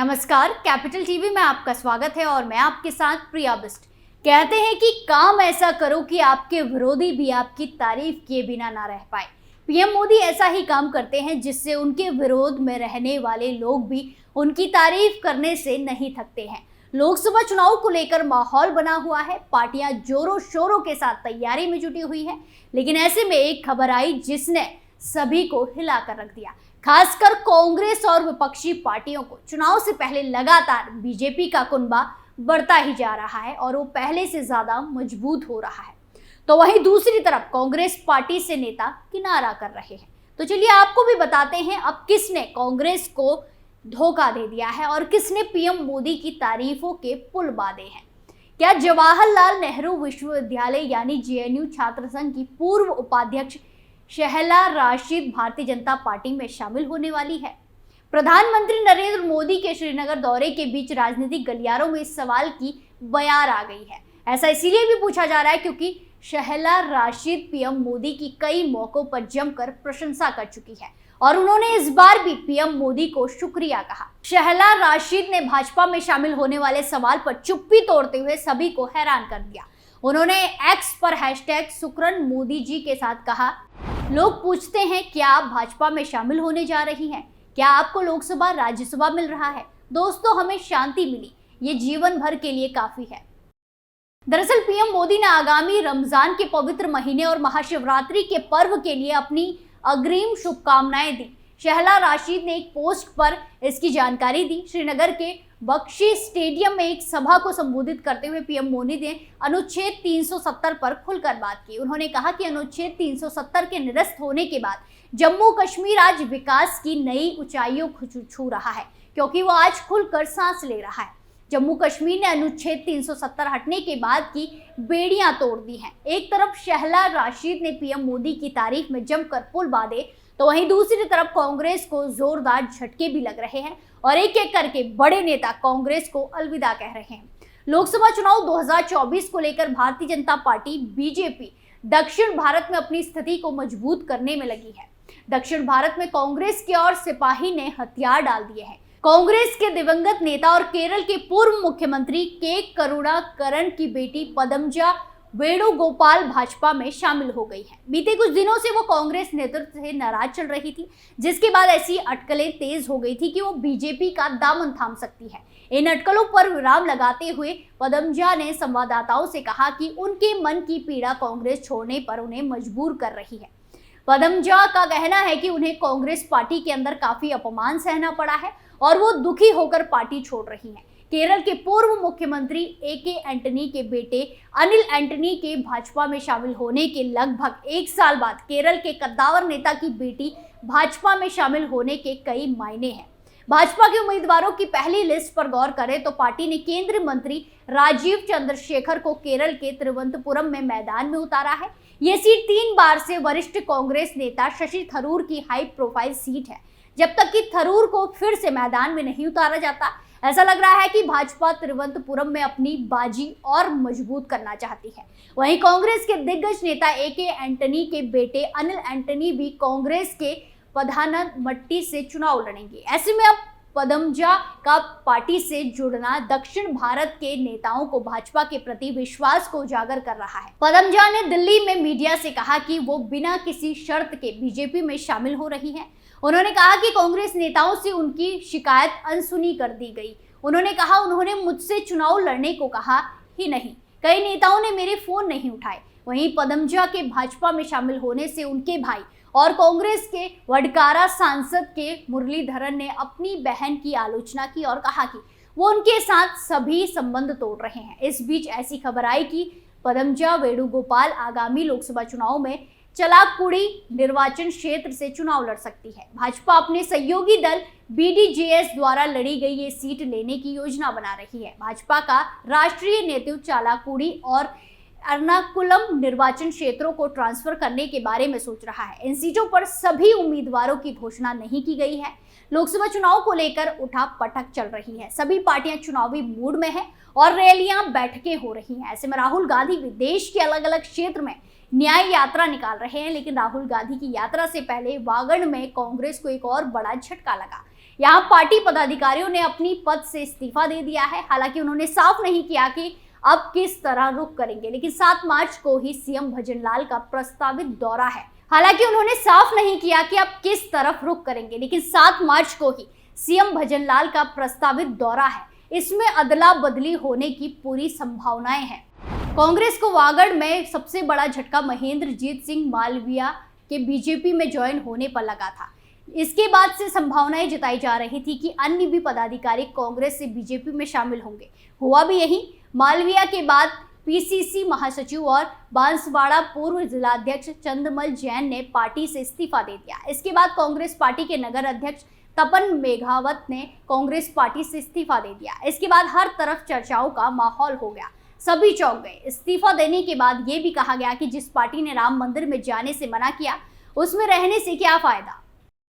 नमस्कार, capital TV में आपका स्वागत है और मैं आपके साथ प्रिया बिस्ट। कहते हैं कि काम ऐसा करो कि आपके विरोधी भी आपकी तारीफ किए बिना ना रह पाए। पीएम मोदी ऐसा ही काम करते हैं जिससे उनके विरोध में रहने वाले लोग भी उनकी तारीफ करने से नहीं थकते हैं। लोकसभा चुनाव को लेकर माहौल बना हुआ है, पार्टियां जोरों शोरों के साथ तैयारी में जुटी हुई है। लेकिन ऐसे में एक खबर आई जिसने सभी को हिलाकर रख दिया। खासकर कांग्रेस और विपक्षी पार्टियों को चुनाव से पहले लगातार बीजेपी का कुनबा बढ़ता ही जा रहा है और वो पहले से ज्यादा मजबूत हो रहा है। तो वहीं दूसरी तरफ कांग्रेस पार्टी से नेता किनारा कर रहे हैं। तो चलिए आपको भी बताते हैं अब किसने कांग्रेस को धोखा दे दिया है और किसने पीएम मोदी की तारीफों के पुल बांधे हैं। क्या जवाहरलाल नेहरू विश्वविद्यालय यानी जेएनयू छात्र संघ की पूर्व उपाध्यक्ष शहला राशिद भारतीय जनता पार्टी में शामिल होने वाली है? प्रधानमंत्री नरेंद्र मोदी के श्रीनगर दौरे के बीच राजनीतिक गलियारों में इस सवाल की बयार आ गई है। ऐसा इसीलिए भी पूछा जा रहा है क्योंकि शहला राशिद पीएम मोदी की कई मौकों पर जमकर प्रशंसा कर चुकी है और उन्होंने इस बार भी पीएम मोदी को शुक्रिया कहा। शहला राशिद ने भाजपा में शामिल होने वाले सवाल पर चुप्पी तोड़ते हुए सभी को हैरान कर दिया। उन्होंने एक्स पर हैशटैग सुकरन मोदी जी के साथ कहा, लोग पूछते हैं क्या आप भाजपा में शामिल होने जा रही हैं? क्या आपको लोकसभा राज्यसभा मिल रहा है? दोस्तों, हमें शांति मिली, ये जीवन भर के लिए काफी है। दरअसल पीएम मोदी ने आगामी रमजान के पवित्र महीने और महाशिवरात्रि के पर्व के लिए अपनी अग्रिम शुभकामनाएं दी। शहला राशिद ने एक पोस्ट पर इसकी जानकारी दी। श्रीनगर के बख्शी स्टेडियम में एक सभा को संबोधित करते हुए पीएम मोदी ने अनुच्छेद 370 पर खुलकर बात की। उन्होंने कहा कि अनुच्छेद 370 के निरस्त होने के बाद जम्मू कश्मीर आज विकास की नई ऊंचाइयों को छू रहा है क्योंकि वो आज खुलकर सांस ले रहा है। जम्मू कश्मीर ने अनुच्छेद 370 हटने के बाद की बेड़ियां तोड़ दी हैं। एक तरफ शहला राशिद ने पीएम मोदी की तारीफ में जमकर पुल बांधे तो वहीं दूसरी तरफ कांग्रेस को जोरदार झटके भी लग रहे हैं और एक एक करके बड़े नेता कांग्रेस को अलविदा कह रहे हैं। लोकसभा चुनाव 2024 को लेकर भारतीय जनता पार्टी बीजेपी दक्षिण भारत में अपनी स्थिति को मजबूत करने में लगी है। दक्षिण भारत में कांग्रेस के और सिपाही ने हथियार डाल दिए हैं। कांग्रेस के दिवंगत नेता और केरल के पूर्व मुख्यमंत्री के करुणाकरन की बेटी पदमजा वेणुगोपाल भाजपा में शामिल हो गई है। बीते कुछ दिनों से वो कांग्रेस नेतृत्व से नाराज चल रही थी, जिसके बाद ऐसी अटकलें तेज हो गई थी कि वो बीजेपी का दामन थाम सकती है। इन अटकलों पर विराम लगाते हुए पदमजा ने संवाददाताओं से कहा कि उनके मन की पीड़ा कांग्रेस छोड़ने पर उन्हें मजबूर कर रही है। पदमजा का कहना है कि उन्हें कांग्रेस पार्टी के अंदर काफी अपमान सहना पड़ा है और वो दुखी होकर पार्टी छोड़ रही है। केरल के पूर्व मुख्यमंत्री ए.के. एंटनी के बेटे अनिल एंटनी के भाजपा में शामिल होने के लगभग एक साल बाद केरल के कद्दावर नेता की बेटी भाजपा में शामिल होने के कई मायने हैं। भाजपा के उम्मीदवारों की पहली लिस्ट पर गौर करें तो पार्टी ने केंद्रीय मंत्री राजीव चंद्रशेखर को केरल के तिरुवनंतपुरम में मैदान में उतारा है। ये सीट 3 बार से वरिष्ठ कांग्रेस नेता शशि थरूर की हाई प्रोफाइल सीट है। जब तक कि थरूर को फिर से मैदान में नहीं उतारा जाता, ऐसा लग रहा है कि भाजपा तिरुवनंतपुरम में अपनी बाजी और मजबूत करना चाहती है। वहीं कांग्रेस के दिग्गज नेता ए.के. एंटनी के बेटे अनिल एंटनी भी कांग्रेस के पधानमट्टी से चुनाव लड़ेंगे। ऐसे में अब पदमजा का पार्टी से जुड़ना दक्षिण भारत के नेताओं को भाजपा के प्रति विश्वास को उजागर कर रहा है। पदमजा ने दिल्ली में मीडिया से कहा कि वो बिना किसी शर्त के बीजेपी में शामिल हो रही हैं। उन्होंने कहा कि कांग्रेस नेताओं से उनकी शिकायत अनसुनी कर दी गई। उन्होंने कहा, उन्होंने मुझसे चुनाव लड़ने को कहा ही नहीं, कई नेताओं ने मेरे फोन नहीं उठाए। वहीं पदमजा के भाजपा में शामिल होने से उनके भाई और कांग्रेस के वडकारा सांसद के मुरलीधरन ने अपनी बहन की आलोचना की और कहा कि वो उनके साथ सभी संबंध तोड़ रहे हैं। इस बीच ऐसी खबर आई कि पदमजा वेणुगोपाल आगामी लोकसभा चुनाव में चलाकुड़ी निर्वाचन क्षेत्र से चुनाव लड़ सकती है। भाजपा अपने सहयोगी दल बीडीजेएस द्वारा लड़ी गई ये सीट लेने की योजना बना रही है। भाजपा का राष्ट्रीय नेतृत्व चालाकुड़ी और एर्नाकुलम निर्वाचन क्षेत्रों को ट्रांसफर करने के बारे में सोच रहा है। इन सीटों पर सभी उम्मीदवारों की घोषणा नहीं की गई है। लोकसभा चुनाव को लेकर उठापटक चल रही है। सभी पार्टियां चुनावी मूड में हैं और रैलियां बैठकें हो रही हैं। ऐसे में राहुल गांधी भी देश के अलग अलग क्षेत्र में न्याय यात्रा निकाल रहे हैं, लेकिन राहुल गांधी की यात्रा से पहले वागड़ में कांग्रेस को एक और बड़ा झटका लगा। यहाँ पार्टी पदाधिकारियों ने अपनी पद से इस्तीफा दे दिया है। हालांकि उन्होंने साफ नहीं किया कि अब किस तरह रुख करेंगे, लेकिन 7 मार्च को ही सीएम भजनलाल का प्रस्तावित दौरा है। हालांकि उन्होंने साफ नहीं किया कि अब किस तरफ रुख करेंगे, लेकिन 7 मार्च को ही सीएम भजनलाल का प्रस्तावित दौरा है। इसमें अदला बदली होने की पूरी संभावनाएं हैं। कांग्रेस को वागड़ में सबसे बड़ा झटका महेंद्रजीत सिंह मालविया के बीजेपी में ज्वाइन होने पर लगा था। इसके बाद से संभावनाएं जताई जा रही थी कि अन्य भी पदाधिकारी कांग्रेस से बीजेपी में शामिल होंगे। हुआ भी यही। मालविया के बाद पीसीसी महासचिव और बांसवाड़ा पूर्व जिलाध्यक्ष चंद्रमल जैन ने पार्टी से इस्तीफा दे दिया। इसके बाद कांग्रेस पार्टी के नगर अध्यक्ष तपन मेघावत ने कांग्रेस पार्टी से इस्तीफा दे दिया। इसके बाद हर तरफ चर्चाओं का माहौल हो गया, सभी चौंक गए। इस्तीफा देने के बाद ये भी कहा गया कि जिस पार्टी ने राम मंदिर में जाने से मना किया, उसमें रहने से क्या फायदा।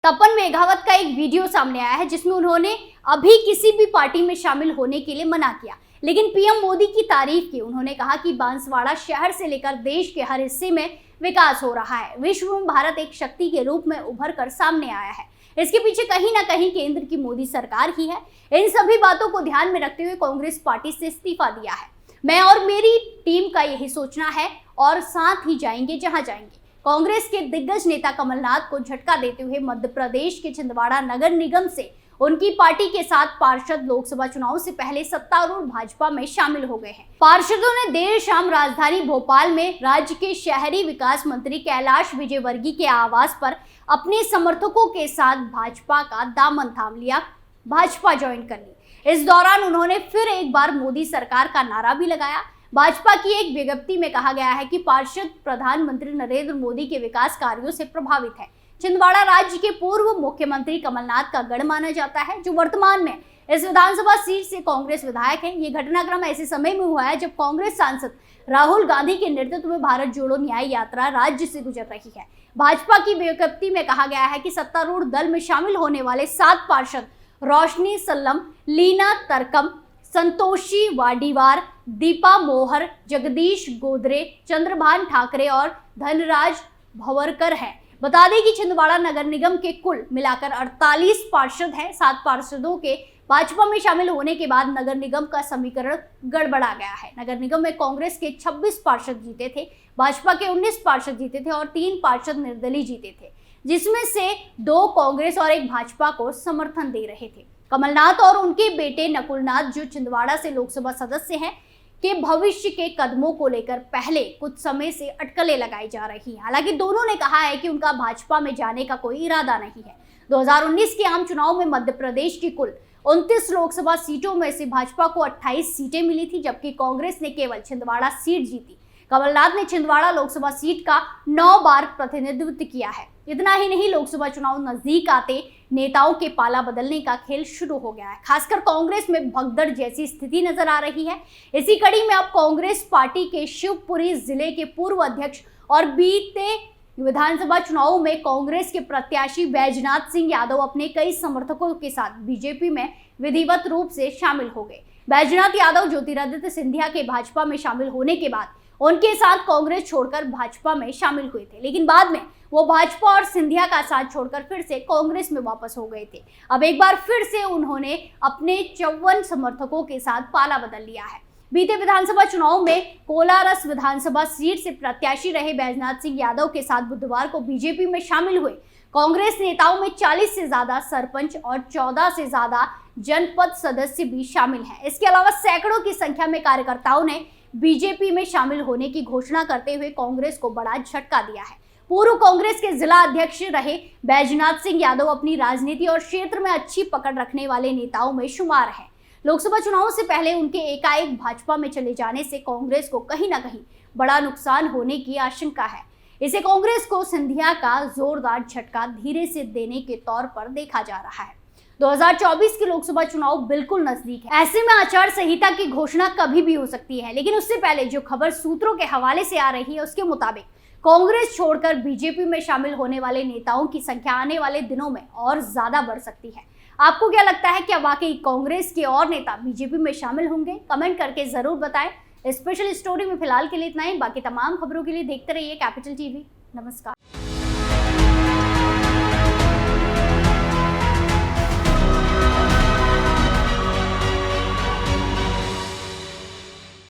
तपन मेघावत का एक वीडियो सामने आया है जिसमें उन्होंने अभी किसी भी पार्टी में शामिल होने के लिए मना किया, लेकिन पीएम मोदी की तारीफ की। उन्होंने कहा कि बांसवाड़ा शहर से लेकर देश के हर हिस्से में विकास हो रहा है। विश्व में भारत एक शक्ति के रूप में उभर कर सामने आया है। इसके पीछे कहीं ना कहीं केंद्र की मोदी सरकार ही है। इन सभी बातों को ध्यान में रखते हुए कांग्रेस पार्टी से इस्तीफा दिया है। मैं और मेरी टीम का यही सोचना है और साथ ही जाएंगे जहां जाएंगे। कांग्रेस के दिग्गज नेता कमलनाथ को झटका देते हुए मध्य प्रदेश के छिंदवाड़ा नगर निगम से उनकी पार्टी के साथ पार्षद लोकसभा चुनाव से पहले सत्तारूढ़ भाजपा में शामिल हो गए हैं। पार्षदों ने देर शाम राजधानी भोपाल में राज्य के शहरी विकास मंत्री कैलाश विजयवर्गीय के आवास पर अपने समर्थकों के साथ भाजपा का दामन थाम लिया, भाजपा ज्वाइन कर ली। इस दौरान उन्होंने फिर एक बार मोदी सरकार का नारा भी लगाया। भाजपा की एक विज्ञप्ति में कहा गया है कि पार्षद प्रधानमंत्री नरेंद्र मोदी के विकास कार्यों से प्रभावित है। छिंदवाड़ा राज्य के पूर्व मुख्यमंत्री कमलनाथ का गढ़ माना जाता है, जो वर्तमान में इस विधानसभा सीट से कांग्रेस विधायक हैं। ये घटनाक्रम ऐसे समय में हुआ है जब कांग्रेस सांसद राहुल गांधी के नेतृत्व में भारत जोड़ो न्याय यात्रा राज्य से गुजर रही है। भाजपा की विज्ञप्ति में कहा गया है कि सत्तारूढ़ दल में शामिल होने वाले 7 पार्षद रोशनी सल्लम, लीना तरकम, संतोषी वाडीवार, दीपा मोहर, जगदीश गोदरे, चंद्रभान ठाकरे और धनराज भवरकर हैं। बता दें कि छिंदवाड़ा नगर निगम के कुल मिलाकर 48 पार्षद हैं। 7 पार्षदों के भाजपा में शामिल होने के बाद नगर निगम का समीकरण गड़बड़ा गया है। नगर निगम में कांग्रेस के 26 पार्षद जीते थे, भाजपा के 19 पार्षद जीते थे और 3 पार्षद निर्दलीय जीते थे, जिसमें से 2 कांग्रेस और 1 भाजपा को समर्थन दे रहे थे। कमलनाथ और उनके बेटे नकुलनाथ, जो छिंदवाड़ा से लोकसभा सदस्य हैं, के भविष्य के कदमों को लेकर पहले कुछ समय से अटकलें लगाई जा रही हैं। हालांकि दोनों ने कहा है कि उनका भाजपा में जाने का कोई इरादा नहीं है। 2019 के आम चुनाव में मध्य प्रदेश की कुल 29 लोकसभा सीटों में से भाजपा को 28 सीटें मिली थी, जबकि कांग्रेस ने केवल छिंदवाड़ा सीट जीती। कमलनाथ ने छिंदवाड़ा लोकसभा सीट का 9 बार प्रतिनिधित्व किया है। इतना ही नहीं, लोकसभा चुनाव नजदीक आते नेताओं के पाला बदलने का खेल शुरू हो गया है। खासकर कांग्रेस में भगदड़ जैसी स्थिति नजर आ रही है। इसी कड़ी में अब कांग्रेस पार्टी के शिवपुरी जिले के पूर्व अध्यक्ष और बीते विधानसभा चुनावों में कांग्रेस के प्रत्याशी बैजनाथ सिंह यादव अपने कई समर्थकों के साथ बीजेपी में विधिवत रूप से शामिल हो गए। बैजनाथ यादव ज्योतिरादित्य सिंधिया के भाजपा में शामिल होने के बाद उनके साथ कांग्रेस छोड़कर भाजपा में शामिल हुए थे, लेकिन बाद में वो भाजपा और सिंधिया का साथ छोड़कर फिर से कांग्रेस में वापस हो गए थे। अब एक बार फिर से उन्होंने अपने 54 समर्थकों के साथ पाला बदल लिया है। बीते विधानसभा चुनाव में कोलारस विधानसभा सीट से प्रत्याशी रहे बैजनाथ सिंह यादव के साथ बुधवार को बीजेपी में शामिल हुए कांग्रेस नेताओं में 40 से ज्यादा सरपंच और 14 से ज्यादा जनपद सदस्य भी शामिल हैं। इसके अलावा सैकड़ों की संख्या में कार्यकर्ताओं ने बीजेपी में शामिल होने की घोषणा करते हुए कांग्रेस को बड़ा झटका दिया है। पूर्व कांग्रेस के जिला अध्यक्ष रहे बैजनाथ सिंह यादव अपनी राजनीति और क्षेत्र में अच्छी पकड़ रखने वाले नेताओं में शुमार हैं। लोकसभा चुनाव से पहले उनके एकाएक भाजपा में चले जाने से कांग्रेस को कहीं ना कहीं बड़ा नुकसान होने की आशंका है। इसे कांग्रेस को सिंधिया का जोरदार झटका धीरे से देने के तौर पर देखा जा रहा है। 2024 के लोकसभा चुनाव बिल्कुल नजदीक है। ऐसे में आचार संहिता की घोषणा कभी भी हो सकती है, लेकिन उससे पहले जो खबर सूत्रों के हवाले से आ रही है उसके मुताबिक कांग्रेस छोड़कर बीजेपी में शामिल होने वाले नेताओं की संख्या आने वाले दिनों में और ज्यादा बढ़ सकती है। आपको क्या लगता है, क्या वाकई कांग्रेस के और नेता बीजेपी में शामिल होंगे? कमेंट करके जरूर बताएं। स्पेशल स्टोरी में फिलहाल के लिए इतना ही। बाकी तमाम खबरों के लिए देखते रहिए कैपिटल टीवी। नमस्कार।